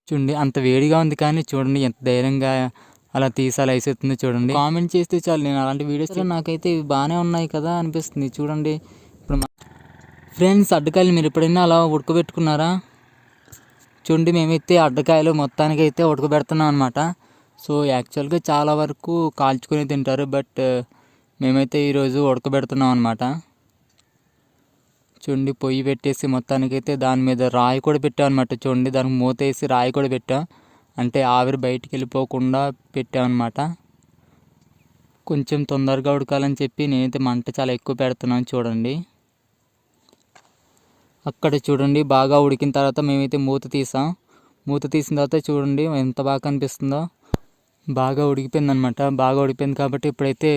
చూడండి అంత వేడిగా ఉంది కానీ చూడండి ఎంత ధైర్యంగా అలా తీసి అలా వేసేస్తుంది చూడండి. కామెంట్ చేస్తే చాలు, నేను అలాంటి వీడియోస్ నాకైతే ఇవి బాగానే ఉన్నాయి కదా అనిపిస్తుంది. చూడండి ఇప్పుడు ఫ్రెండ్స్, అడ్డకాయలు మీరు ఎప్పుడైనా అలా ఉడకబెట్టుకున్నారా? చూడండి మేమైతే అడ్డకాయలు మొత్తానికి అయితే ఉడకబెడుతున్నాం అనమాట. సో యాక్చువల్గా చాలా వరకు కాల్చుకొని తింటారు, బట్ మేమైతే ఈరోజు ఉడకబెడుతున్నాం అనమాట. చూడండి పొయ్యి పెట్టేసి మొత్తానికైతే దాని మీద రాయి కూడా పెట్టాం అనమాట. చూడండి దానికి మూత వేసి రాయి కూడా పెట్టాం, అంటే ఆవిరి బయటికి వెళ్ళిపోకుండా పెట్టామన్నమాట. కొంచెం తొందరగా ఉడకాలని చెప్పి నేనైతే మంట చాలా ఎక్కువ పెడుతున్నాను. చూడండి అక్కడ చూడండి బాగా ఉడికిన తర్వాత మేమైతే మూత తీసాం. మూత తీసిన తర్వాత చూడండి ఎంత బాగా కనిపిస్తుందో, బాగా ఉడికిపోయింది అనమాట. బాగా ఉడికిపోయింది కాబట్టి ఇప్పుడైతే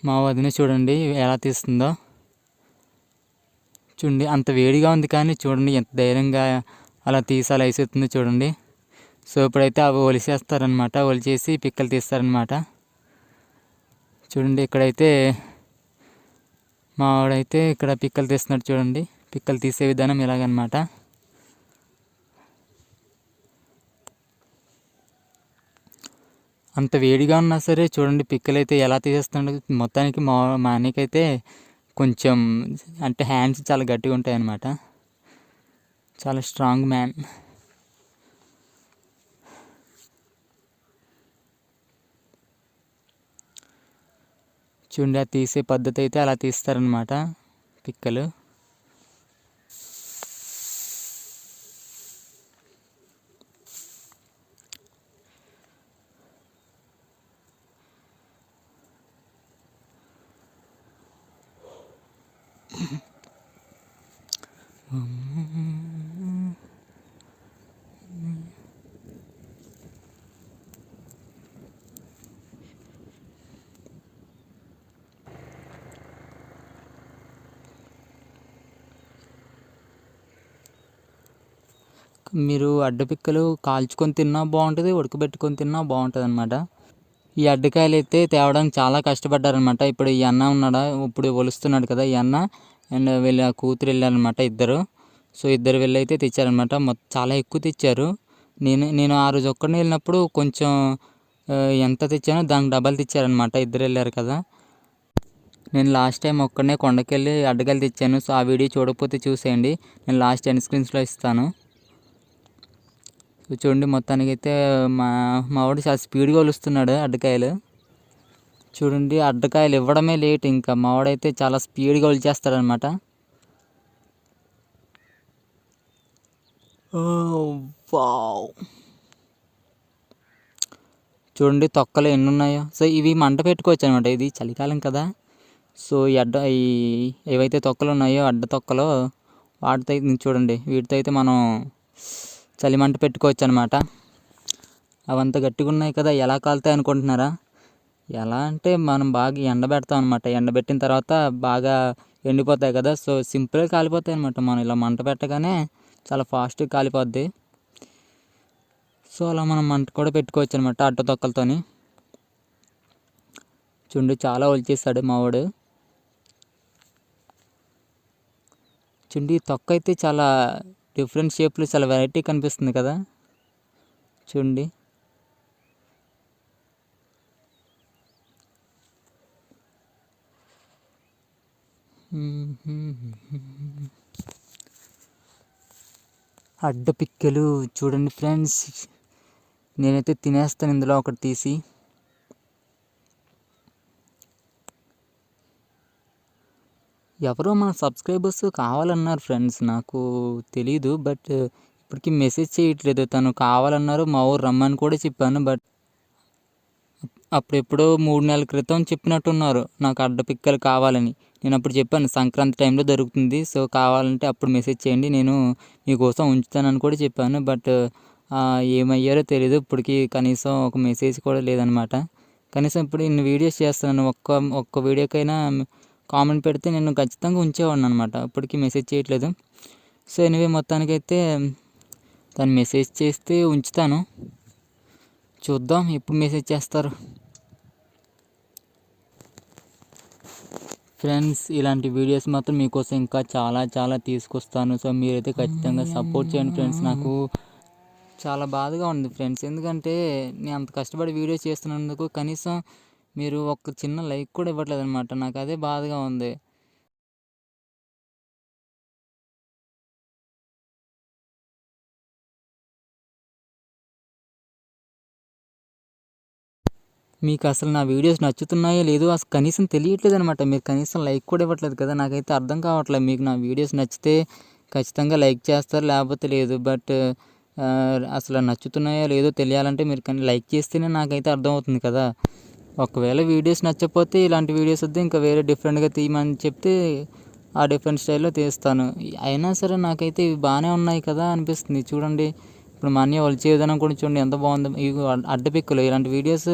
మా వదిన చూడండి ఎలా తీస్తుందో. చూడండి అంత వేడిగా ఉంది కానీ చూడండి ఎంత ధైర్యంగా అలా తీసి అలా వేసేస్తుంది చూడండి. సో ఇప్పుడైతే అవి ఒలిసేస్తారనమాట, ఒలిచేసి పిక్కలు తీస్తారనమాట. చూడండి ఇక్కడైతే మావాడైతే ఇక్కడ పిక్కలు తీస్తున్నాడు. చూడండి పిక్కలు తీసే విధానం ఇలాగనమాట. అంత వేడిగా ఉన్నా సరే చూడండి పిక్కలు అయితే ఎలా తీసేస్తున్నాడు. మొత్తానికి మా అన్నకైతే కొంచెం అంటే హ్యాండ్స్ చాలా గట్టిగా ఉంటాయి అన్నమాట, చాలా స్ట్రాంగ్ మ్యాన్. చూడండి అది తీసే పద్ధతి అయితే అలా తీస్తారనమాట పిక్కలు. మీరు అడ్డపిక్కలు కాల్చుకొని తిన్నా బాగుంటుంది, ఉడకబెట్టుకొని తిన్నా బాగుంటుంది అనమాట. ఈ అడ్డకాయలు అయితే తేవడానికి చాలా కష్టపడ్డారనమాట. ఇప్పుడు ఈ అన్న ఉన్నాడా, ఇప్పుడు ఒలుస్తున్నాడు కదా ఈ అన్న అండ్ వీళ్ళ కూతురు వెళ్ళారనమాట ఇద్దరు. సో ఇద్దరు వెళ్ళి అయితే తెచ్చారనమాట. చాలా ఎక్కువ తెచ్చారు. నేను ఆ రోజు ఒక్కడిని వెళ్ళినప్పుడు కొంచెం ఎంత తెచ్చానో దానికి డబల్ తెచ్చారనమాట. ఇద్దరు వెళ్ళారు కదా. నేను లాస్ట్ టైం ఒక్కడనే కొండకి వెళ్ళి అడ్డకాయలు తెచ్చాను. సో ఆ వీడియో చూడకపోతే చూసేయండి, నేను లాస్ట్ ఎండ్ స్క్రీన్స్లో ఇస్తాను. చూడండి మొత్తానికి అయితే మావాడు చాలా స్పీడ్గా ఒలుస్తున్నాడు అడ్డకాయలు. చూడండి అడ్డకాయలు ఇవ్వడమే లేట్, ఇంకా మావాడైతే చాలా స్పీడ్గా ఒలిచేస్తాడనమాట. వావ్, చూడండి తొక్కలు ఎన్ని ఉన్నాయో. సో ఇవి మంట పెట్టుకోవచ్చు అనమాట, ఇది చలికాలం కదా. సో ఏవైతే తొక్కలు ఉన్నాయో అడ్డ తొక్కలు, వాటితో చూడండి వీటితో అయితే మనం చలిమంట పెట్టుకోవచ్చు అనమాట. అవంతా గట్టిగా ఉన్నాయి కదా, ఎలా కాలుతాయి అనుకుంటున్నారా? ఎలా అంటే మనం బాగా ఎండబెడతాం అనమాట. ఎండబెట్టిన తర్వాత బాగా ఎండిపోతాయి కదా. సో సింపుల్గా కాలిపోతాయి అనమాట. మనం ఇలా మంట పెట్టగానే చాలా ఫాస్ట్గా కాలిపోద్ది. సో అలా మనం మంట కూడా పెట్టుకోవచ్చు అనమాట అడ్డ తొక్కలతోని. చూడండి చాలా ఒలిచేస్తాడు మావాడు. చూడండి తొక్క అయితే చాలా డిఫరెంట్ షేప్లు, చాలా వెరైటీ కనిపిస్తుంది కదా. చూడండి అడ్డ పిక్కలు చూడండి ఫ్రెండ్స్, నేనైతే తినేస్తాను ఇందులో ఒకటి తీసి. ఎవరో మన సబ్స్క్రైబర్స్ కావాలన్నారు ఫ్రెండ్స్, నాకు తెలీదు, బట్ ఇప్పటికీ మెసేజ్ చేయట్లేదు. తను కావాలన్నారు, మా ఊరు రమ్మని కూడా చెప్పాను. బట్ అప్పుడెప్పుడో 3 నెలల క్రితం చెప్పినట్టున్నారు నాకు అడ్డపిక్కలు కావాలని. నేను అప్పుడు చెప్పాను సంక్రాంతి టైంలో దొరుకుతుంది, సో కావాలంటే అప్పుడు మెసేజ్ చేయండి, నేను మీకోసం ఉంచుతానని కూడా చెప్పాను. బట్ ఏమయ్యారో తెలీదు, ఇప్పటికి కనీసం ఒక మెసేజ్ కూడా లేదనమాట. కనీసం ఇప్పుడు ఇన్ని వీడియోస్ చేస్తున్నాను, ఒక్క వీడియోకైనా కామెంట్ పెడితే నేను ఖచ్చితంగా ఉంచేవాడిని అనమాట. ఇప్పటికీ మెసేజ్ చేయట్లేదు. సో ఎనివే మొత్తానికైతే తను మెసేజ్ చేస్తే ఉంచుతాను, చూద్దాం ఎప్పుడు మెసేజ్ చేస్తారు. ఫ్రెండ్స్ ఇలాంటి వీడియోస్ మాత్రం మీకోసం ఇంకా చాలా చాలా తీసుకొస్తాను. సో మీరైతే ఖచ్చితంగా సపోర్ట్ చేయండి ఫ్రెండ్స్. నాకు చాలా బాధగా ఉంది ఫ్రెండ్స్. ఎందుకంటే నేను అంత కష్టపడి వీడియో చేస్తున్నందుకు కనీసం మీరు ఒక్క చిన్న లైక్ కూడా ఇవ్వట్లేదనమాట. నాకు అదే బాధగా ఉంది. మీకు అసలు నా వీడియోస్ నచ్చుతున్నాయో లేదో అసలు కనీసం తెలియట్లేదనమాట. మీరు కనీసం లైక్ కూడా ఇవ్వట్లేదు కదా! నాకైతే అర్థం కావట్లేదు. మీకు నా వీడియోస్ నచ్చితే ఖచ్చితంగా లైక్ చేస్తారు, లేకపోతే లేదు. బట్ అసలు నచ్చుతున్నాయో లేదో తెలియాలంటే మీరు కానీ లైక్ చేస్తేనే నాకైతే అర్థమవుతుంది కదా! ఒకవేళ వీడియోస్ నచ్చకపోతే ఇలాంటి వీడియోస్ వద్దు, ఇంకా వేరే డిఫరెంట్గా తీయమని చెప్తే ఆ డిఫరెంట్ స్టైల్లో తీస్తాను. అయినా సరే నాకైతే ఇవి బాగానే ఉన్నాయి కదా అనిపిస్తుంది. చూడండి, ఇప్పుడు మా అన్నయ్య ఒలిచే విధానం కూడా చూడండి ఎంత బాగుందో. ఇవి అడ్డపిక్కులు ఇలాంటి వీడియోస్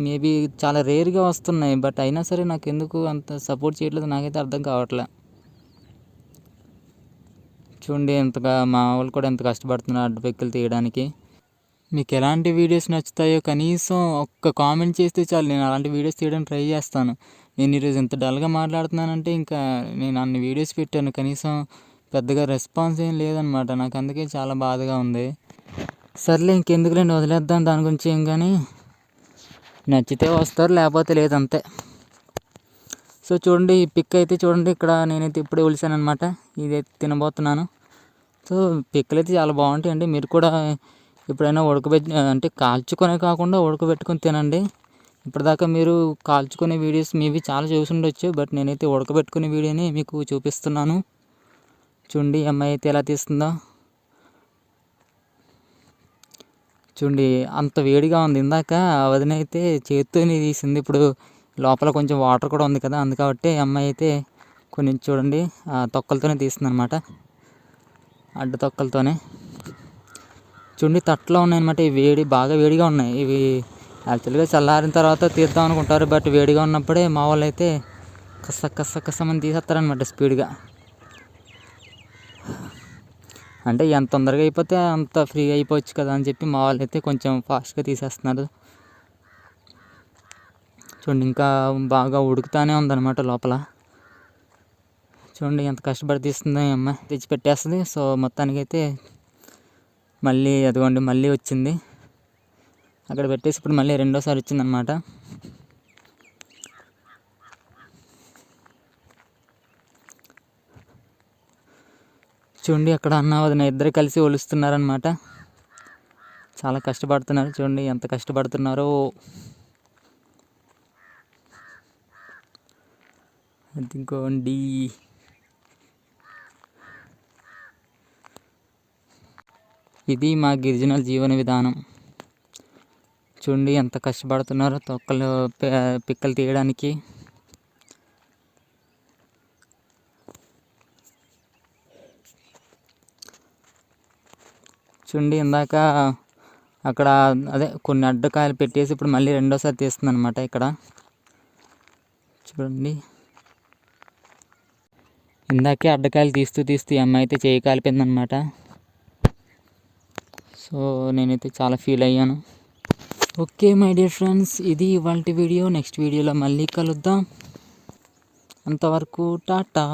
మేబీ చాలా రేర్గా వస్తున్నాయి. బట్ అయినా సరే నాకు ఎందుకు అంత సపోర్ట్ చేయట్లేదు నాకైతే అర్థం కావట్లే. చూడండి ఎంతగా మా వాళ్ళు కూడా ఎంత కష్టపడుతున్నారు అడ్డపిక్కలు తీయడానికి. మీకు ఎలాంటి వీడియోస్ నచ్చుతాయో కనీసం ఒక్క కామెంట్ చేస్తే చాలు, నేను అలాంటి వీడియోస్ తీయడానికి ట్రై చేస్తాను. నేను ఈరోజు ఎంత డల్గా మాట్లాడుతున్నానంటే ఇంకా నేను అన్ని వీడియోస్ పెట్టాను, కనీసం పెద్దగా రెస్పాన్స్ ఏం లేదనమాట. నాకు అందుకే చాలా బాధగా ఉంది. సర్లే ఇంకెందుకులేండి, వదిలేద్దాం దాని గురించి. ఏం కానీ నచ్చితే వస్తారు, లేకపోతే లేదంతే. సో చూడండి, ఈ పిక్ అయితే చూడండి, ఇక్కడ నేనైతే ఇప్పుడే ఒలిసాను అనమాట. ఇదైతే తినబోతున్నాను. సో పిక్కలు అయితే చాలా బాగుంటాయండి. మీరు కూడా ఎప్పుడైనా అంటే కాల్చుకొనే కాకుండా ఉడకబెట్టుకొని తినండి. ఇప్పటిదాకా మీరు కాల్చుకునే వీడియోస్ మేబీ చాలా చూసి ఉండొచ్చు, బట్ నేనైతే ఉడకబెట్టుకునే వీడియోని మీకు చూపిస్తున్నాను. చూడండి అమ్మాయి అయితే ఎలా తీస్తుందో. చూడండి అంత వేడిగా ఉంది. ఇందాక వదిన అయితే చేత్తోనే తీసింది, ఇప్పుడు లోపల కొంచెం వాటర్ కూడా ఉంది కదా, అందుకబట్టి అమ్మాయి అయితే కొన్ని చూడండి తొక్కలతోనే తీస్తుంది అనమాట, అడ్డ తొక్కలతోనే. చూడండి తట్టలో ఉన్నాయన్నమాట. ఇవి బాగా వేడిగా ఉన్నాయి. ఇవి యాక్చువల్గా చల్లారిన తర్వాత తీద్దాం అనుకుంటారు, బట్ వేడిగా ఉన్నప్పుడే మా వాళ్ళు అయితే కసమని తీసేస్తారనమాట స్పీడ్గా. అంటే ఎంత తొందరగా అయిపోతే అంత ఫ్రీగా అయిపోవచ్చు కదా అని చెప్పి మా వాళ్ళు అయితే కొంచెం ఫాస్ట్గా తీసేస్తున్నారు. చూడండి ఇంకా బాగా ఉడుకుతానే ఉందన్నమాట లోపల. చూడండి ఎంత కష్టపడి తీస్తుందో ఈ అమ్మాయి, తెచ్చి పెట్టేస్తుంది. సో మొత్తానికైతే మళ్ళీ అదిగోండి మళ్ళీ వచ్చింది, అక్కడ పెట్టేసి ఇప్పుడు మళ్ళీ రెండోసారి వచ్చిందనమాట. చూడండి అక్కడ అన్న వదిన ఇద్దరు కలిసి ఒలుస్తున్నారనమాట. చాలా కష్టపడుతున్నారు, చూడండి ఎంత కష్టపడుతున్నారో. అదిగోండి ఇది మా గిరిజనుల జీవన విధానం. చూడండి ఎంత కష్టపడుతున్నారో తొక్కలు పిక్కలు తీయడానికి. చూడండి ఇందాక అక్కడ అదే కొన్ని అడ్డకాయలు పెట్టేసి ఇప్పుడు మళ్ళీ రెండోసారి తీస్తుంది అనమాట ఇక్కడ. చూడండి ఇందాకే అడ్డకాయలు తీస్తూ ఈ అమ్మాయి అయితే చేయి కాలిపోయిందనమాట. సో నేనైతే చాలా ఫీల్ అయ్యాను. ఓకే మై డియర్ ఫ్రెండ్స్, ఇది ఇవాల్టి వీడియో. నెక్స్ట్ వీడియోలో మళ్ళీ కలుద్దాం. అంతవరకు టాటా.